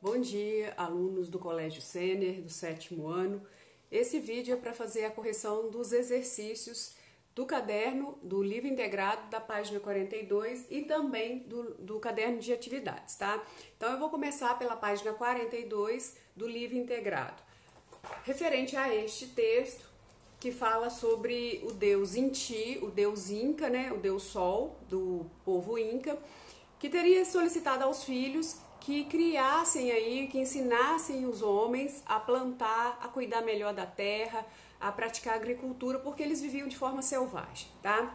Bom dia, alunos do Colégio Sênior, do 7º ano. Esse vídeo é para fazer a correção dos exercícios do caderno do livro integrado da página 42 e também do caderno de atividades, tá? Então eu vou começar pela página 42 do livro integrado. Referente a este texto, que fala sobre o deus Inti, o deus Inca, né? O deus Sol do povo Inca, que teria solicitado aos filhos que criassem aí, que ensinassem os homens a plantar, a cuidar melhor da terra, a praticar agricultura, porque eles viviam de forma selvagem, tá?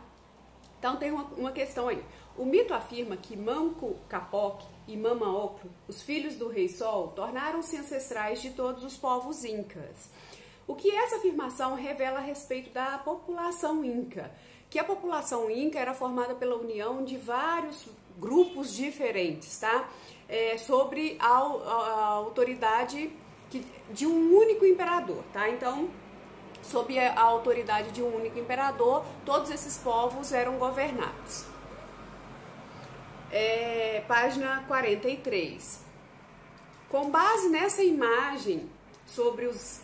Então tem uma questão aí. O mito afirma que Manco Capoc e Mamaoclo, os filhos do Rei Sol, tornaram-se ancestrais de todos os povos incas. O que essa afirmação revela a respeito da população inca? Que a população inca era formada pela união de vários grupos diferentes, tá? Sobre a autoridade de um único imperador, tá? Então, sob a autoridade de um único imperador, todos esses povos eram governados. Página 43. Com base nessa imagem sobre os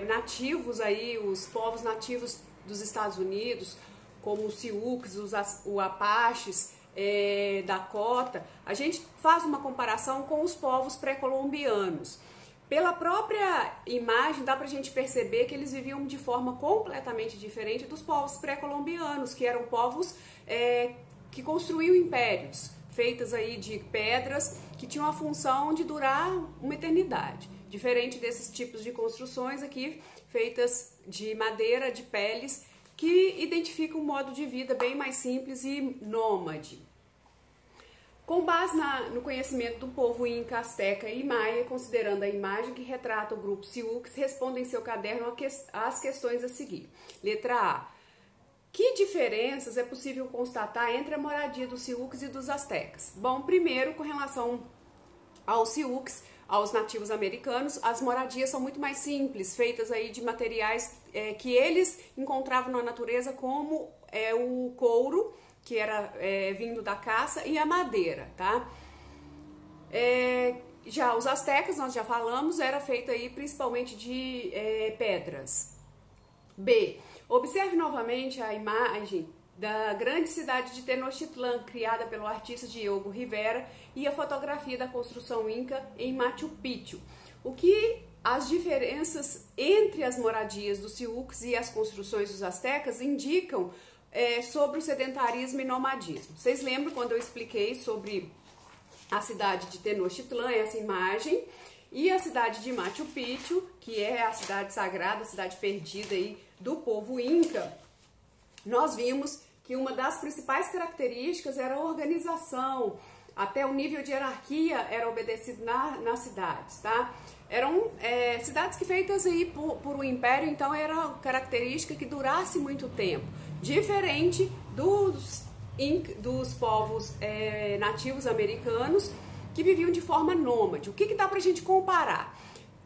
nativos aí, os povos nativos dos Estados Unidos, como os Sioux, os Apaches, Dakota, a gente faz uma comparação com os povos pré-colombianos. Pela própria imagem dá pra gente perceber que eles viviam de forma completamente diferente dos povos pré-colombianos, que eram povos que construíam impérios, feitas aí de pedras, que tinham a função de durar uma eternidade. Diferente desses tipos de construções aqui, feitas de madeira, de peles, que identifica um modo de vida bem mais simples e nômade. Com base no conhecimento do povo Inca, Azteca e Maia, considerando a imagem que retrata o grupo Sioux, responda em seu caderno as questões a seguir. Letra A. Que diferenças é possível constatar entre a moradia dos Sioux e dos Aztecas? Bom, primeiro, com relação aos Sioux, aos nativos americanos, as moradias são muito mais simples, feitas aí de materiais que eles encontravam na natureza, como o couro, que era vindo da caça, e a madeira, tá? Já os astecas, nós já falamos, era feito aí principalmente de pedras. B. Observe novamente a imagem da grande cidade de Tenochtitlan, criada pelo artista Diogo Rivera, e a fotografia da construção inca em Machu Picchu. O que as diferenças entre as moradias dos Sioux e as construções dos astecas indicam sobre o sedentarismo e nomadismo. Vocês lembram quando eu expliquei sobre a cidade de Tenochtitlan, essa imagem, e a cidade de Machu Picchu, que é a cidade sagrada, a cidade perdida aí do povo inca? Nós vimos que uma das principais características era a organização, até o nível de hierarquia era obedecido nas cidades, tá? Eram cidades que feitas aí por um império, então era uma característica que durasse muito tempo, diferente dos povos nativos americanos, que viviam de forma nômade. O que dá pra gente comparar?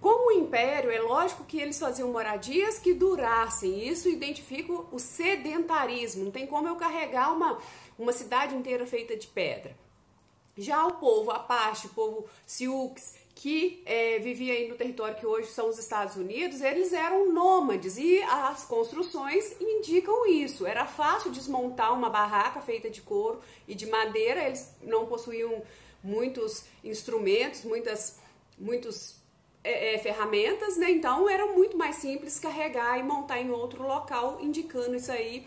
Como o império, é lógico que eles faziam moradias que durassem, isso identifica o sedentarismo, não tem como eu carregar uma cidade inteira feita de pedra. Já o povo Apache, o povo Sioux, que vivia aí no território que hoje são os Estados Unidos, eles eram nômades e as construções indicam isso. Era fácil desmontar uma barraca feita de couro e de madeira, eles não possuíam muitos instrumentos, muitas ferramentas, né? Então era muito mais simples carregar e montar em outro local, indicando isso aí,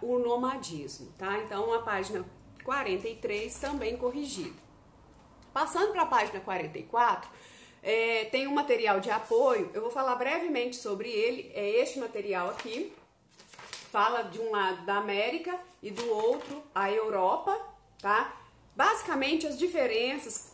o nomadismo, tá? Então a página 43 também corrigida. Passando para a página 44, tem um material de apoio, eu vou falar brevemente sobre ele, é este material aqui, fala de um lado da América e do outro a Europa, tá? Basicamente as diferenças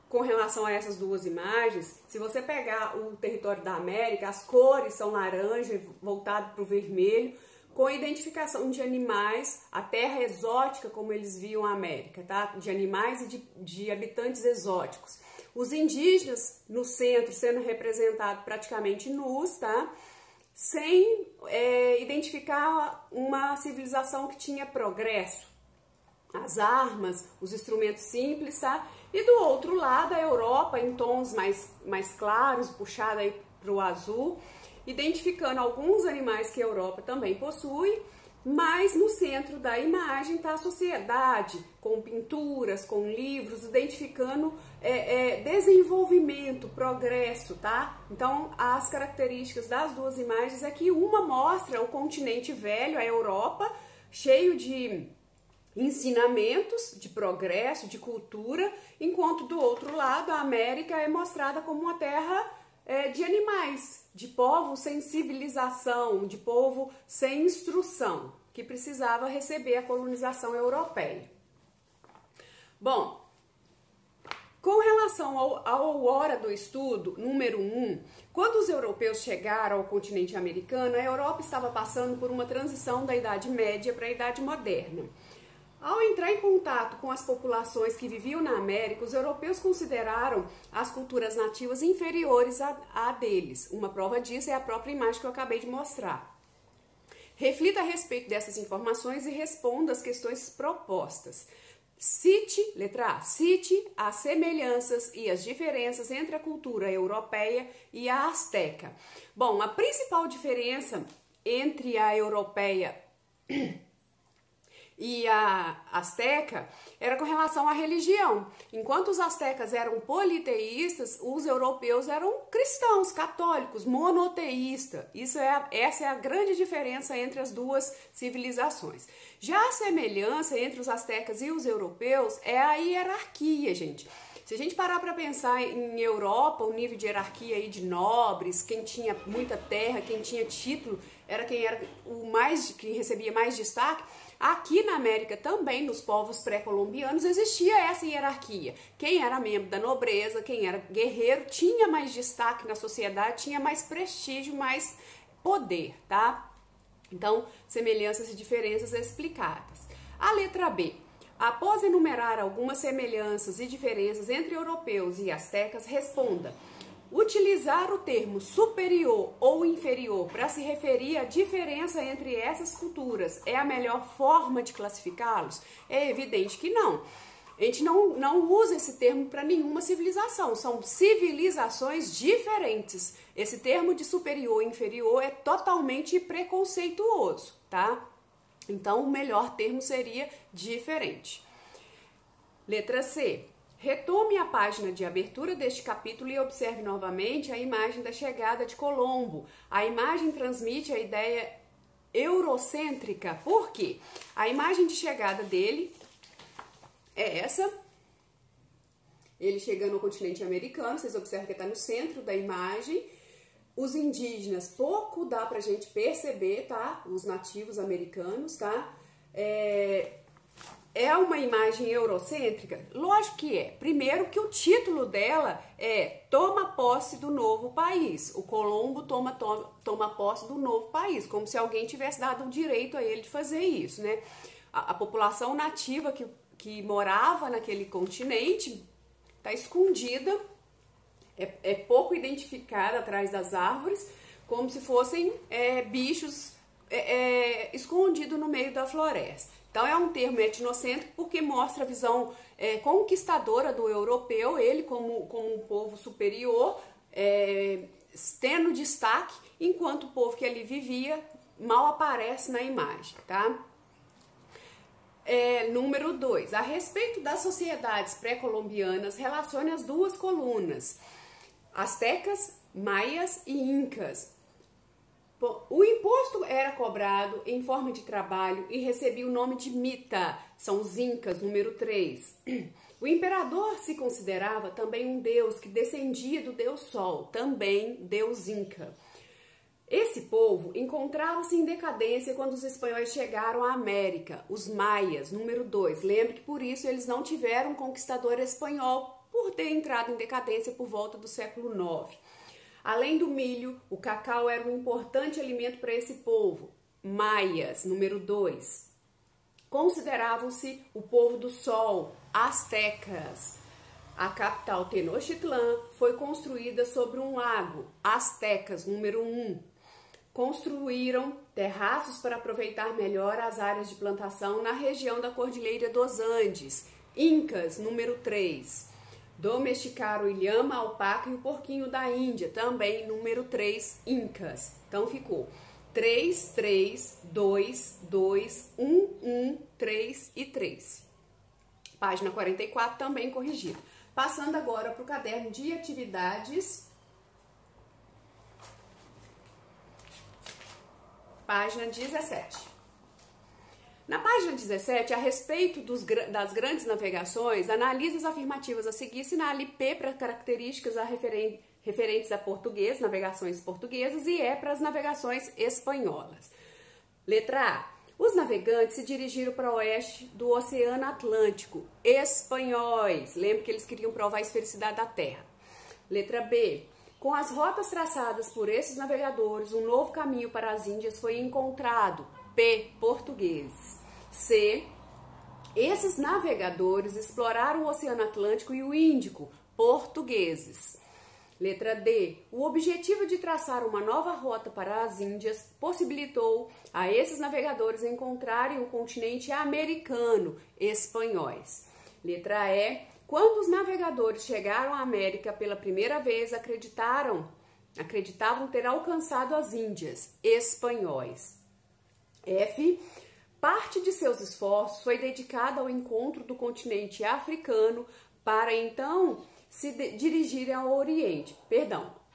com relação a essas duas imagens, se você pegar o território da América, as cores são laranja voltado para o vermelho, com a identificação de animais, a terra exótica como eles viam a América, tá? De animais e de habitantes exóticos. Os indígenas no centro sendo representados praticamente nus, tá? Sem identificar uma civilização que tinha progresso. As armas, os instrumentos simples, tá? E do outro lado, a Europa em tons mais claros, puxada aí para o azul, identificando alguns animais que a Europa também possui, mas no centro da imagem está a sociedade, com pinturas, com livros, identificando desenvolvimento, progresso, tá? Então, as características das duas imagens é que uma mostra o continente velho, a Europa, cheio de ensinamentos, de progresso, de cultura, enquanto do outro lado, a América é mostrada como uma terra de animais, de povo sem civilização, de povo sem instrução, que precisava receber a colonização europeia. Bom, com relação ao hora do estudo, número 1, quando os europeus chegaram ao continente americano, a Europa estava passando por uma transição da Idade Média para a Idade Moderna. Ao entrar em contato com as populações que viviam na América, os europeus consideraram as culturas nativas inferiores à deles. Uma prova disso é a própria imagem que eu acabei de mostrar. Reflita a respeito dessas informações e responda as questões propostas. Cite, letra A, cite as semelhanças e as diferenças entre a cultura europeia e a asteca. Bom, a principal diferença entre a europeia e a asteca era com relação à religião. Enquanto os astecas eram politeístas, os europeus eram cristãos, católicos, monoteístas. Essa é a grande diferença entre as duas civilizações. Já a semelhança entre os astecas e os europeus é a hierarquia, gente. Se a gente parar para pensar em Europa, o nível de hierarquia aí de nobres, quem tinha muita terra, quem tinha título, quem recebia mais destaque. Aqui na América também, nos povos pré-colombianos, existia essa hierarquia. Quem era membro da nobreza, quem era guerreiro, tinha mais destaque na sociedade, tinha mais prestígio, mais poder, tá? Então, semelhanças e diferenças explicadas. A letra B. Após enumerar algumas semelhanças e diferenças entre europeus e astecas, responda: utilizar o termo superior ou inferior para se referir à diferença entre essas culturas é a melhor forma de classificá-los? É evidente que não. A gente não usa esse termo para nenhuma civilização, são civilizações diferentes. Esse termo de superior e inferior é totalmente preconceituoso, tá? Então, o melhor termo seria diferente. Letra C. Retome a página de abertura deste capítulo e observe novamente a imagem da chegada de Colombo. A imagem transmite a ideia eurocêntrica. Por quê? A imagem de chegada dele é essa. Ele chegando ao continente americano, vocês observam que está no centro da imagem. Os indígenas, pouco dá pra gente perceber, tá? Os nativos americanos, tá? É uma imagem eurocêntrica? Lógico que é. Primeiro que o título dela é Toma Posse do Novo País. O Colombo toma posse do novo país, como se alguém tivesse dado o direito a ele de fazer isso, né? A população nativa que morava naquele continente está escondida, é pouco identificada atrás das árvores, como se fossem bichos escondidos no meio da floresta. Então é um termo etnocêntrico porque mostra a visão conquistadora do europeu, ele como um povo superior, tendo destaque, enquanto o povo que ali vivia mal aparece na imagem, tá? Número 2. A respeito das sociedades pré-colombianas, relacione as duas colunas, astecas, maias e incas. O imposto era cobrado em forma de trabalho e recebia o nome de mita, são os incas, número 3. O imperador se considerava também um deus que descendia do deus Sol, também deus inca. Esse povo encontrava-se em decadência quando os espanhóis chegaram à América, os maias, número 2. Lembre que por isso eles não tiveram um conquistador espanhol, por ter entrado em decadência por volta do século IX. Além do milho, o cacau era um importante alimento para esse povo. Maias, número 2. Consideravam-se o povo do sol, astecas. A capital Tenochtitlán foi construída sobre um lago, astecas, número 1. Construíram terraços para aproveitar melhor as áreas de plantação na região da Cordilheira dos Andes, incas, número 3. Domesticaram o lhama, a alpaca e o porquinho da Índia, também número 3, Incas. Então ficou 3, 3, 2, 2, 1, 1, 3 e 3. Página 44 também corrigida. Passando agora para o caderno de atividades. Página 17. Na página 17, a respeito das grandes navegações, analise as afirmativas a seguir, sinale P para características referentes a português, navegações portuguesas, e E para as navegações espanholas. Letra A. Os navegantes se dirigiram para o oeste do Oceano Atlântico. Espanhóis. Lembra que eles queriam provar a esfericidade da Terra. Letra B. Com as rotas traçadas por esses navegadores, um novo caminho para as Índias foi encontrado. P. Portugueses. C. Esses navegadores exploraram o Oceano Atlântico e o Índico. Portugueses. Letra D. O objetivo de traçar uma nova rota para as Índias possibilitou a esses navegadores encontrarem o continente americano. Espanhóis. Letra E. Quando os navegadores chegaram à América pela primeira vez, acreditavam ter alcançado as Índias. Espanhóis. F. Parte de seus esforços foi dedicada ao encontro do continente africano para então se dirigirem ao Oriente.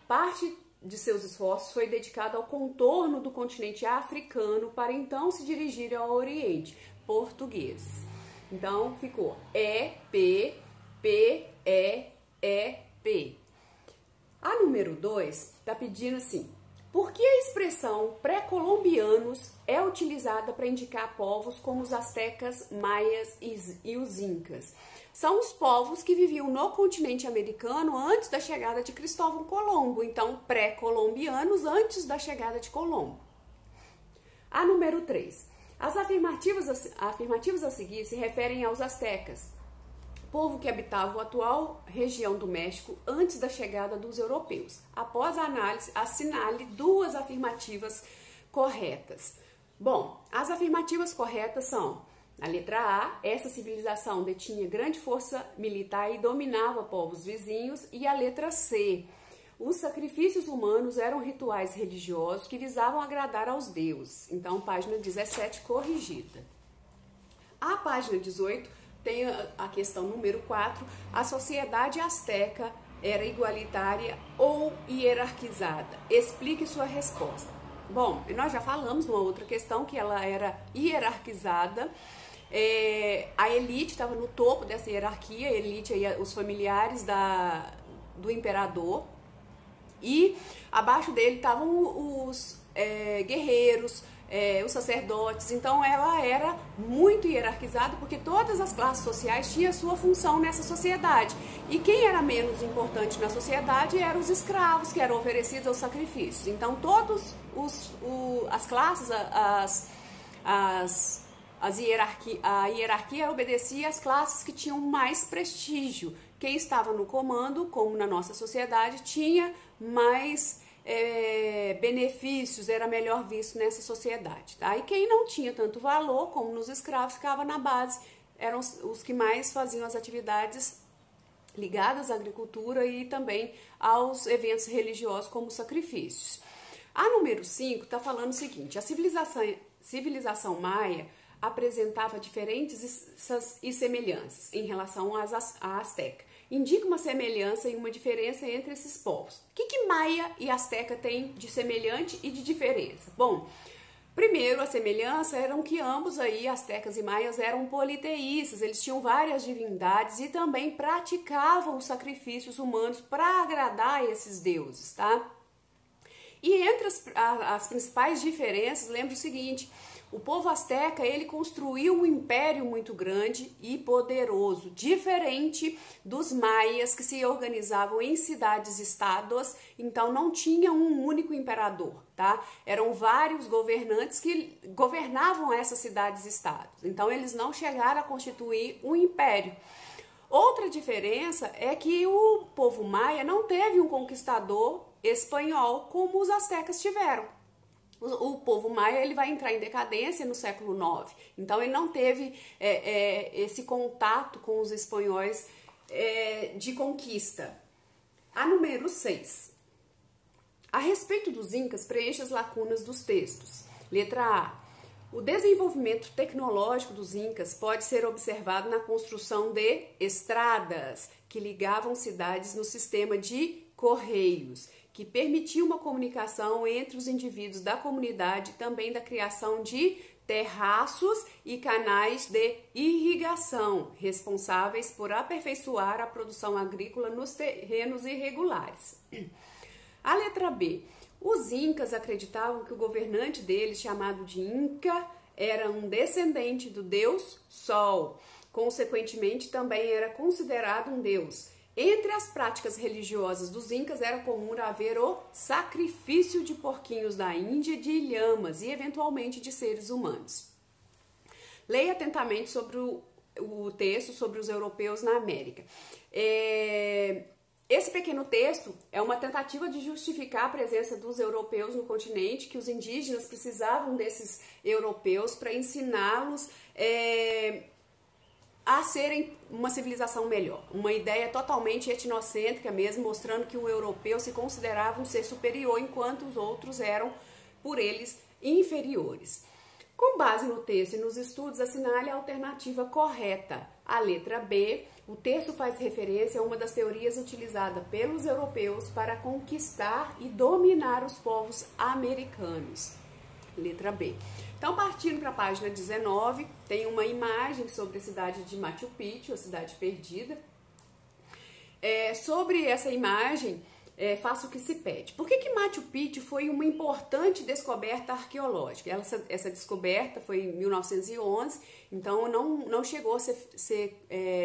Parte de seus esforços foi dedicada ao contorno do continente africano para então se dirigirem ao Oriente. Português. Então ficou E, P, P, E, P. A número 2 está pedindo assim: por que a expressão pré-colombianos é utilizada para indicar povos como os astecas, maias e os incas? São os povos que viviam no continente americano antes da chegada de Cristóvão Colombo, então pré-colombianos antes da chegada de Colombo. A número 3. As afirmativas a seguir se referem aos astecas, povo que habitava a atual região do México antes da chegada dos europeus. Após a análise, assinale duas afirmativas corretas. Bom, as afirmativas corretas são: a letra A, essa civilização detinha grande força militar e dominava povos vizinhos, e a letra C, os sacrifícios humanos eram rituais religiosos que visavam agradar aos deuses. Então, página 17 corrigida. A página 18 tem a questão número 4, a sociedade asteca era igualitária ou hierarquizada? Explique sua resposta. Bom, nós já falamos numa outra questão que ela era hierarquizada. A elite estava no topo dessa hierarquia, a elite aí, os familiares do imperador, e abaixo dele estavam os guerreiros, os sacerdotes. Então ela era muito hierarquizada porque todas as classes sociais tinham sua função nessa sociedade, e quem era menos importante na sociedade eram os escravos, que eram oferecidos aos sacrifícios. Então todas as classes, a hierarquia obedecia às classes que tinham mais prestígio. Quem estava no comando, como na nossa sociedade, tinha mais benefícios, era melhor visto nessa sociedade, tá? E quem não tinha tanto valor, como nos escravos, ficava na base, eram os que mais faziam as atividades ligadas à agricultura e também aos eventos religiosos, como os sacrifícios. A número 5 está falando o seguinte: a civilização maia apresentava diferenças e semelhanças em relação à asteca. Indica uma semelhança e uma diferença entre esses povos. O que maia e asteca têm de semelhante e de diferença? Bom, primeiro, a semelhança eram que ambos aí, astecas e maias, eram politeístas. Eles tinham várias divindades e também praticavam os sacrifícios humanos para agradar esses deuses, tá? E entre as principais diferenças, lembra o seguinte: o povo asteca, ele construiu um império muito grande e poderoso, diferente dos maias, que se organizavam em cidades-estados, então não tinha um único imperador, tá? Eram vários governantes que governavam essas cidades-estados, então eles não chegaram a constituir um império. Outra diferença é que o povo maia não teve um conquistador espanhol como os astecas tiveram. O povo maia, ele vai entrar em decadência no século IX, então ele não teve esse contato com os espanhóis de conquista. A número 6. A respeito dos Incas, preencha as lacunas dos textos. Letra A. O desenvolvimento tecnológico dos Incas pode ser observado na construção de estradas que ligavam cidades no sistema de correios, que permitia uma comunicação entre os indivíduos da comunidade e também da criação de terraços e canais de irrigação, responsáveis por aperfeiçoar a produção agrícola nos terrenos irregulares. A letra B. Os Incas acreditavam que o governante deles, chamado de Inca, era um descendente do deus Sol. Consequentemente, também era considerado um deus. Entre as práticas religiosas dos Incas era comum haver o sacrifício de porquinhos da Índia, de lhamas e, eventualmente, de seres humanos. Leia atentamente sobre o texto sobre os europeus na América. Esse pequeno texto é uma tentativa de justificar a presença dos europeus no continente, que os indígenas precisavam desses europeus para ensiná-los a serem uma civilização melhor. Uma ideia totalmente etnocêntrica mesmo, mostrando que o europeu se considerava um ser superior, enquanto os outros eram, por eles, inferiores. Com base no texto e nos estudos, assinale a alternativa correta. A letra B. O texto faz referência a uma das teorias utilizadas pelos europeus para conquistar e dominar os povos americanos. Letra B. Então, partindo para a página 19, tem uma imagem sobre a cidade de Machu Picchu, a cidade perdida. Sobre essa imagem, faça o que se pede. Por que Machu Picchu foi uma importante descoberta arqueológica? Essa descoberta foi em 1911, então não chegou a ser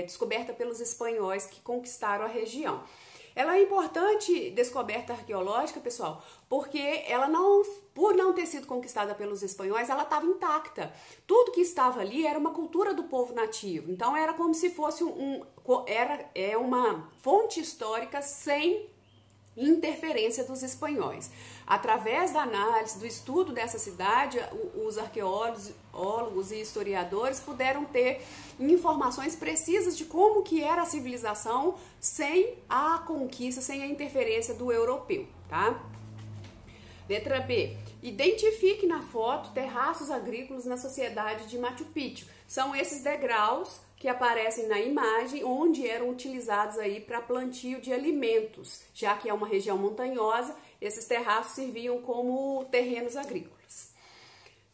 descoberta pelos espanhóis que conquistaram a região. Ela é importante descoberta arqueológica, pessoal, porque ela por não ter sido conquistada pelos espanhóis, ela estava intacta. Tudo que estava ali era uma cultura do povo nativo. Então era como se fosse uma fonte histórica sem interferência dos espanhóis. Através da análise, do estudo dessa cidade, os arqueólogos e historiadores puderam ter informações precisas de como que era a civilização sem a conquista, sem a interferência do europeu, tá? Letra B. Identifique na foto terraços agrícolas na sociedade de Machu Picchu. São esses degraus que aparecem na imagem, onde eram utilizados aí para plantio de alimentos, já que é uma região montanhosa, esses terraços serviam como terrenos agrícolas.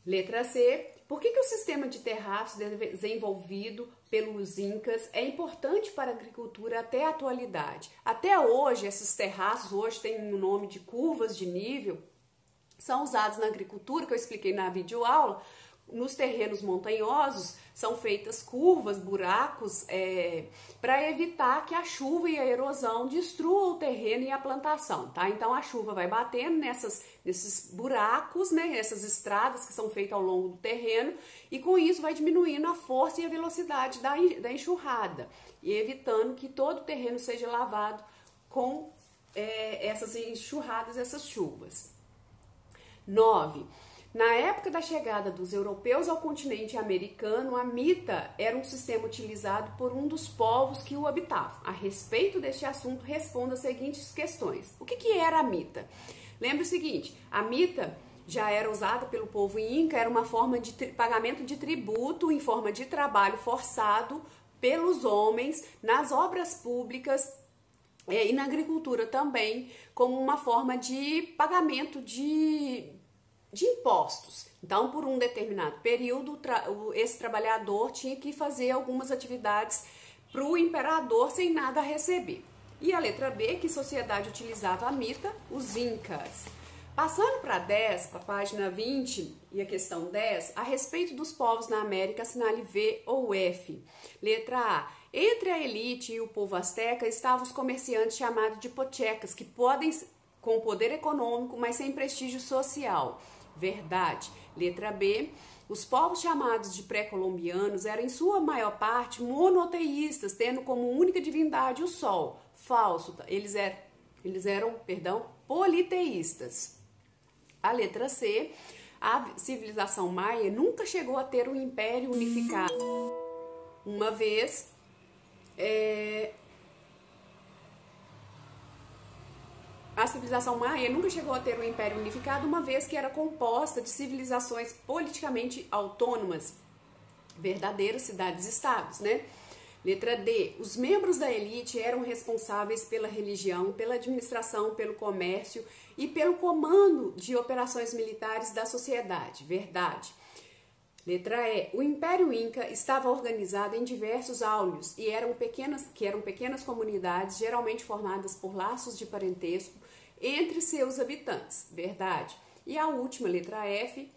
Letra C. Por que o sistema de terraços desenvolvido pelos Incas é importante para a agricultura até a atualidade? Até hoje, esses terraços hoje têm o nome de curvas de nível, são usados na agricultura, que eu expliquei na videoaula. Nos terrenos montanhosos são feitas curvas, buracos, para evitar que a chuva e a erosão destruam o terreno e a plantação, tá? Então a chuva vai batendo nesses buracos, né, nessas estradas que são feitas ao longo do terreno, e com isso vai diminuindo a força e a velocidade da enxurrada, e evitando que todo o terreno seja lavado com essas enxurradas, essas chuvas. 9. Na época da chegada dos europeus ao continente americano, a mita era um sistema utilizado por um dos povos que o habitavam. A respeito deste assunto, responda as seguintes questões. O que era a mita? Lembre o seguinte, a mita já era usada pelo povo inca, era uma forma de pagamento de tributo em forma de trabalho forçado pelos homens nas obras públicas e na agricultura também, como uma forma de pagamento de impostos. Então, por um determinado período, esse trabalhador tinha que fazer algumas atividades para o imperador sem nada a receber. E a letra B, que sociedade utilizava a mita? Os Incas. Passando para 10, para a página 20 e a questão 10, a respeito dos povos na América, assinale V ou F. Letra A. Entre a elite e o povo asteca estavam os comerciantes chamados de pochecas, que podem com poder econômico, mas sem prestígio social. Verdade. Letra B. Os povos chamados de pré-colombianos eram em sua maior parte monoteístas, tendo como única divindade o sol. Falso. Eles eram, politeístas. A letra C. A civilização maia nunca chegou a ter um império unificado. Uma vez a civilização maia nunca chegou a ter um império unificado, uma vez que era composta de civilizações politicamente autônomas, verdadeiras cidades-estados, né? Letra D. Os membros da elite eram responsáveis pela religião, pela administração, pelo comércio e pelo comando de operações militares da sociedade. Verdade. Letra E. O Império Inca estava organizado em diversos áureos e eram pequenas comunidades, geralmente formadas por laços de parentesco entre seus habitantes. Verdade. E a última, letra F.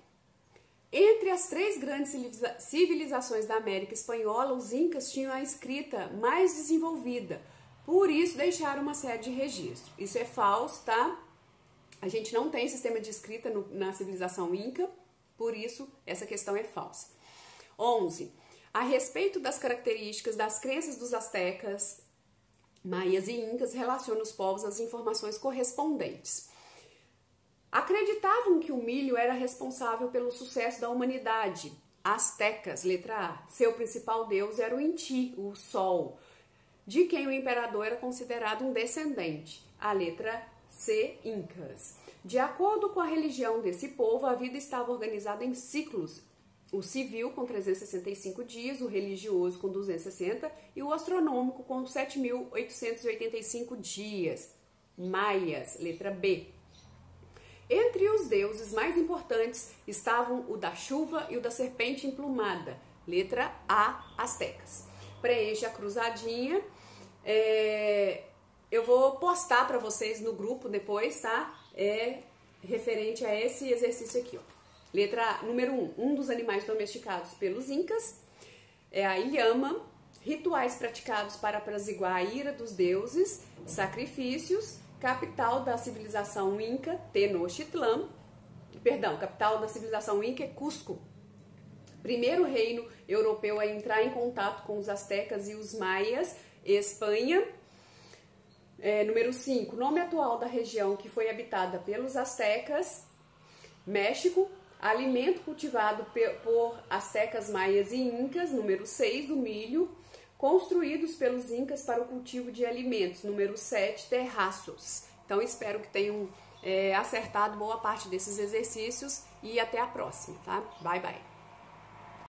Entre as 3 grandes civilizações da América Espanhola, os incas tinham a escrita mais desenvolvida, por isso deixaram uma série de registros. Isso é falso, tá? A gente não tem sistema de escrita na civilização inca, por isso essa questão é falsa. 11. A respeito das características das crenças dos astecas, maias e incas, relaciona os povos às informações correspondentes. Acreditavam que o milho era responsável pelo sucesso da humanidade. Astecas, letra A. Seu principal deus era o Inti, o Sol, de quem o imperador era considerado um descendente. A letra C. Incas. De acordo com a religião desse povo, a vida estava organizada em ciclos. O civil com 365 dias, o religioso com 260 e o astronômico com 7.885 dias. Maias, letra B. Entre os deuses mais importantes estavam o da chuva e o da serpente emplumada. Letra A, astecas. Preencha a cruzadinha. Eu vou postar para vocês no grupo depois, tá? Referente a esse exercício aqui, ó. Letra número 1. Um dos animais domesticados pelos incas é a ilhama. Rituais praticados para apaziguar a ira dos deuses. Sacrifícios. Capital da civilização inca, Tenochtitlan. Capital da civilização inca é Cusco. Primeiro reino europeu a entrar em contato com os astecas e os maias, Espanha. Número 5, nome atual da região que foi habitada pelos astecas, México. Alimento cultivado por astecas, maias e incas. Número 6, o milho. Construídos pelos incas para o cultivo de alimentos. Número 7, terraços. Então, espero que tenham acertado boa parte desses exercícios e até a próxima, tá? Bye, bye!